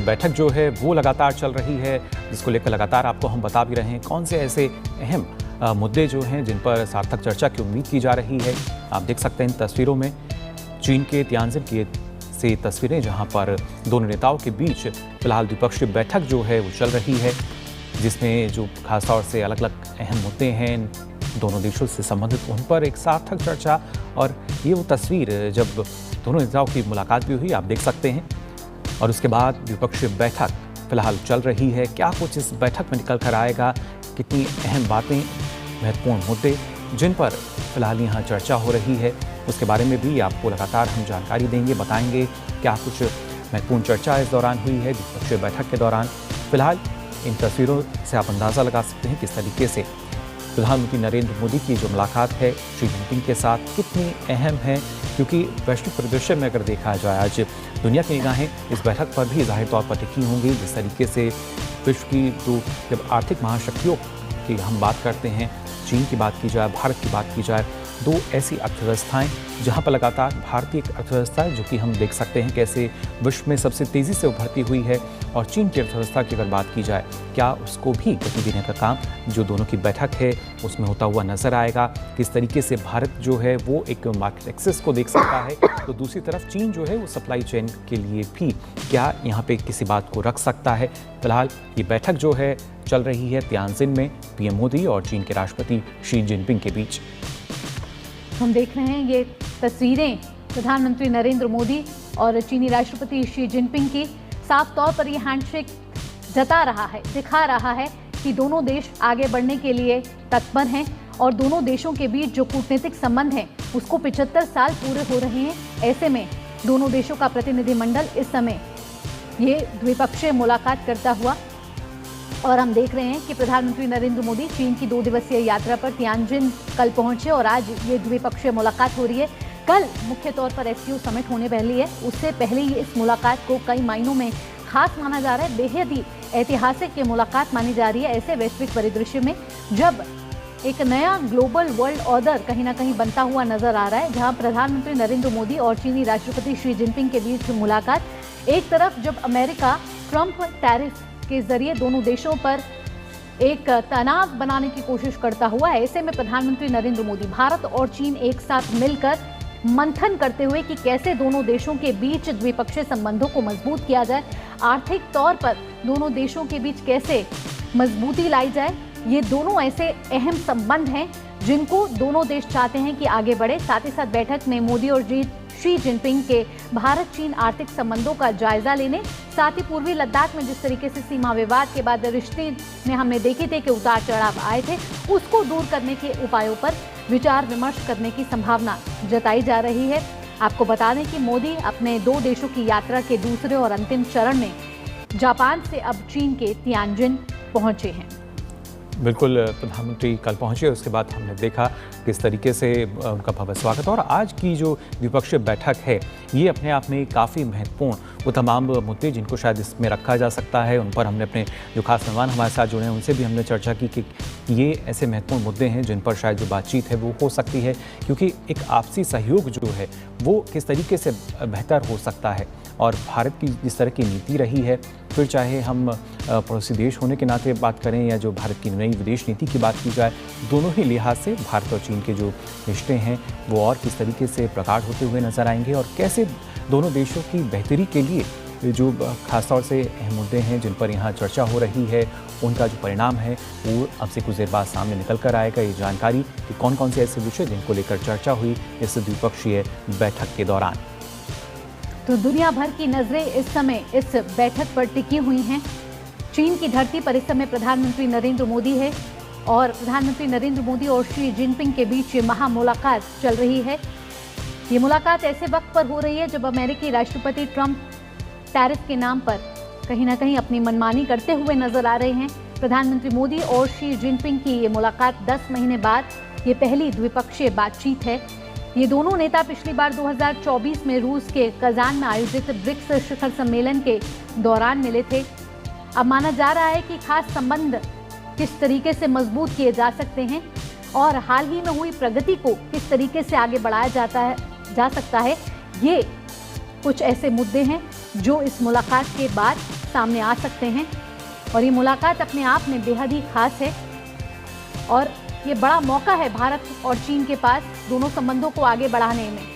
बैठक जो है वो लगातार चल रही है, जिसको लेकर लगातार आपको हम बता भी रहे हैं कौन से ऐसे अहम मुद्दे जो हैं जिन पर सार्थक चर्चा की उम्मीद की जा रही है। आप देख सकते हैं इन तस्वीरों में चीन के तियानजिन की से तस्वीरें, जहां पर दोनों नेताओं के बीच फिलहाल द्विपक्षीय बैठक जो है वो चल रही है, जिसमें जो खासतौर से अलग अलग अहम मुद्दे हैं दोनों देशों से संबंधित उन पर एक सार्थक चर्चा। और ये वो तस्वीर जब दोनों नेताओं की मुलाकात भी हुई, आप देख सकते हैं। और उसके बाद द्विपक्षीय बैठक फिलहाल चल रही है। क्या कुछ इस बैठक में निकल कर आएगा, कितनी अहम बातें, महत्वपूर्ण मुद्दे जिन पर फिलहाल यहाँ चर्चा हो रही है, उसके बारे में भी आपको लगातार हम जानकारी देंगे, बताएंगे क्या कुछ महत्वपूर्ण चर्चा इस दौरान हुई है द्विपक्षीय बैठक के दौरान। फिलहाल इन तस्वीरों से आप अंदाज़ा लगा सकते हैं किस तरीके से प्रधानमंत्री नरेंद्र मोदी की जो मुलाकात है शी जिनपिंग के साथ कितनी अहम है, क्योंकि वैश्विक परिदृश्य में अगर देखा जाए आज दुनिया की निगाहें इस बैठक पर भी जाहिर तौर पर टिकी होंगी। जिस तरीके से विश्व की जो जब आर्थिक महाशक्तियों की हम बात करते हैं, चीन की बात की जाए, भारत की बात की जाए, दो ऐसी अर्थव्यवस्थाएं जहां पर लगातार भारतीय अर्थव्यवस्था है जो कि हम देख सकते हैं कैसे विश्व में सबसे तेज़ी से उभरती हुई है, और चीन की अर्थव्यवस्था की अगर बात की जाए क्या उसको भी गति देने का काम जो दोनों की बैठक है उसमें होता हुआ नजर आएगा। किस तरीके से भारत जो है वो एक मार्केट एक्सेस को देख सकता है, तो दूसरी तरफ चीन जो है वो सप्लाई चेन के लिए भी क्या यहाँ पे किसी बात को रख सकता है। फिलहाल ये बैठक जो है चल रही है तियानजिन में पीएम मोदी और चीन के राष्ट्रपति शी जिनपिंग के बीच। हम देख रहे हैं ये तस्वीरें प्रधानमंत्री नरेंद्र मोदी और चीनी राष्ट्रपति शी जिनपिंग की। साफ तौर पर ये हैंडशेक जता रहा है, दिखा रहा है कि दोनों देश आगे बढ़ने के लिए तत्पर हैं और दोनों देशों के बीच जो कूटनीतिक संबंध हैं उसको 75 साल पूरे हो रहे हैं। ऐसे में दोनों देशों का प्रतिनिधिमंडल इस समय ये द्विपक्षीय मुलाकात करता हुआ, और हम देख रहे हैं कि प्रधानमंत्री नरेंद्र मोदी चीन की 2 दिवसीय यात्रा पर तियानजिन कल पहुंचे और आज ये द्विपक्षीय मुलाकात हो रही है। कल मुख्य तौर पर एससीओ समिट होने वाली है, उससे पहले ही इस मुलाकात को कई मायनों में खास माना जा रहा है, बेहद ही ऐतिहासिक ये मुलाकात मानी जा रही है ऐसे वैश्विक परिदृश्य में जब एक नया ग्लोबल वर्ल्ड ऑर्डर कहीं ना कहीं बनता हुआ नजर आ रहा है, जहां प्रधानमंत्री नरेंद्र मोदी और चीनी राष्ट्रपति शी जिनपिंग के बीच मुलाकात। एक तरफ जब अमेरिका ट्रंप टैरिफ के जरिए दोनों देशों पर एक तनाव बनाने की कोशिश करता हुआ, ऐसे में प्रधानमंत्री नरेंद्र मोदी भारत और चीन एक साथ मिलकर मंथन करते हुए कि कैसे दोनों देशों के बीच द्विपक्षीय संबंधों को मजबूत किया जाए, आर्थिक तौर पर दोनों देशों के बीच कैसे मजबूती लाई जाए। ये दोनों ऐसे अहम संबंध हैं जिनको दोनों देश चाहते हैं कि आगे बढ़े। साथ ही साथ बैठक में मोदी और शी जिनपिंग के भारत चीन आर्थिक संबंधों का जायजा लेने, साथ ही पूर्वी लद्दाख में जिस तरीके से सीमा विवाद के बाद रिश्ते में हमने देखे थे कि उतार चढ़ाव आए थे, उसको दूर करने के उपायों पर विचार विमर्श करने की संभावना जताई जा रही है। आपको बता दें कि मोदी अपने 2 देशों की यात्रा के दूसरे और अंतिम चरण में जापान से अब चीन के तियानजिन पहुंचे हैं। बिल्कुल, प्रधानमंत्री कल पहुंचे, उसके बाद हमने देखा किस तरीके से उनका भव्य स्वागत। और आज की जो द्विपक्षीय बैठक है ये अपने आप में काफ़ी महत्वपूर्ण, वो तमाम मुद्दे जिनको शायद इसमें रखा जा सकता है उन पर हमने अपने जो खास मेहमान हमारे साथ जुड़े हैं उनसे भी हमने चर्चा की कि ये ऐसे महत्वपूर्ण मुद्दे हैं जिन पर शायद जो बातचीत है वो हो सकती है, क्योंकि एक आपसी सहयोग जो है वो किस तरीके से बेहतर हो सकता है। और भारत की जिस तरह की नीति रही है, फिर चाहे हम पड़ोसी देश होने के नाते बात करें या जो भारत की नई विदेश नीति की बात की जाए, दोनों ही लिहाज से भारत और चीन के जो रिश्ते हैं वो और किस तरीके से प्रगाढ़ होते हुए नजर आएंगे, और कैसे दोनों देशों की बेहतरी के लिए जो खासतौर से अहम मुद्दे हैं जिन पर यहाँ चर्चा हो रही है उनका जो परिणाम है वो अब से कुछ देर बाद सामने निकल कर आएगा। ये जानकारी कि कौन कौन से ऐसे विषय जिनको लेकर चर्चा हुई इस द्विपक्षीय बैठक के दौरान। तो दुनिया भर की नजरें इस समय इस बैठक पर टिकी हुई हैं। चीन की धरती पर इस समय प्रधानमंत्री नरेंद्र मोदी है और प्रधानमंत्री नरेंद्र मोदी और शी जिनपिंग के बीच ये महा मुलाकात चल रही है। ये मुलाकात ऐसे वक्त पर हो रही है जब अमेरिकी राष्ट्रपति ट्रंप टैरिफ के नाम पर कहीं ना कहीं अपनी मनमानी करते हुए नजर आ रहे हैं। प्रधानमंत्री मोदी और शी जिनपिंग की ये मुलाकात 10 महीने बाद ये पहली द्विपक्षीय बातचीत है। ये दोनों नेता पिछली बार 2024 में रूस के कजान में आयोजित ब्रिक्स शिखर सम्मेलन के दौरान मिले थे। अब माना जा रहा है कि खास संबंध किस तरीके से मजबूत किए जा सकते हैं और हाल ही में हुई प्रगति को किस तरीके से आगे बढ़ाया जा सकता है, ये कुछ ऐसे मुद्दे हैं जो इस मुलाकात के बाद सामने आ सकते हैं और ये मुलाकात अपने आप में बेहद ही खास है और ये बड़ा मौका है भारत और चीन के पास दोनों संबंधों को आगे बढ़ाने में।